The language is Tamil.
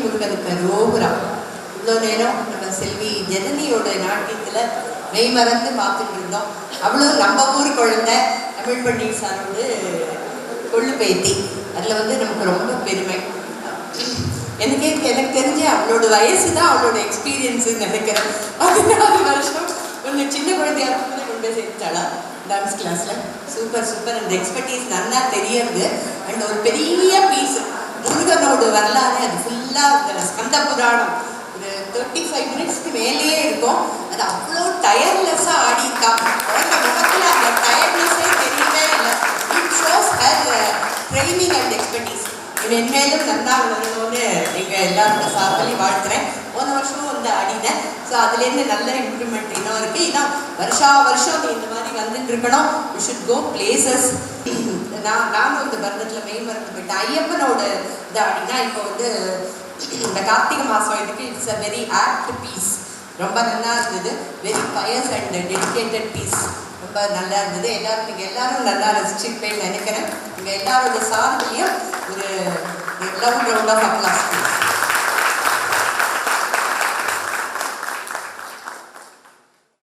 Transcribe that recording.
முருகனுக்கு ரோகுரா. இவ்வளோ நேரம் நம்ம செல்வி ஜனனியோட நாட்டியத்தில் மெய் மறந்து பார்த்துட்டு இருந்தோம். அவ்வளோ நம்ம ஊர் குழந்தை தமிழ் பண்ணி சாரோடு கொள்ளு பேத்தி. அதில் நமக்கு ரொம்ப பெருமை. எனக்கு தெரிஞ்ச அவளோட வயசு தான் அவளோட எக்ஸ்பீரியன்ஸுன்னு நினைக்கிறேன். 16 வருஷம் கொஞ்சம் சின்ன குழந்தையாக கொண்டு போய் சேர்த்தாளா டான்ஸ் கிளாஸில். சூப்பர். அந்த எக்ஸ்பர்டீஸ் நல்லா தெரியறது. அண்ட் ஒரு பெரிய பீஸ் முருகனோட வரலாறு அது ஃபுல்லாக ஸ்கந்த புராணம் ஒரு 35 மினிட்ஸ்க்கு மேலேயே இருக்கும். அது அவ்வளோ டயர்லெஸ்ஸாக ஆடிக்கா. குழந்தை முகத்தில் அந்த டயர்ட்னஸே தெரியவே இல்லை. It shows her training and expertise. மென்மேலும் நல்லா வரணும்னு நீங்கள் எல்லாரோட சார்பிலையும் வாழ்த்துறேன். போன வருஷமும் ஆடினேன். ஸோ அதுலேருந்து நல்ல இம்ப்ரூவ்மெண்ட் இன்னும் இருக்குது. இதான் வருஷம் நீ இந்த மாதிரி வந்துட்டு இருக்கணும். You should go places. நானும் இந்த பரதத்தில் மெய் மறந்து போயிட்டேன். ஐயப்பனோட இது ஆடினா இப்போ இந்த கார்த்திகை மாதம் இதுக்கு it's a very act piece. ரொம்ப நல்லா இருந்தது. Very pious and dedicated piece. ரொம்ப நல்லா இருந்தது. நீங்கள் எல்லாரும் நல்லா ரசிச்சுப்பேன்னு நினைக்கிறேன். நீங்கள் எல்லாரோட சார்பிலையும் ஒரு லவ் ரவுண்ட் ஆஃப் அப்ளாஸ்.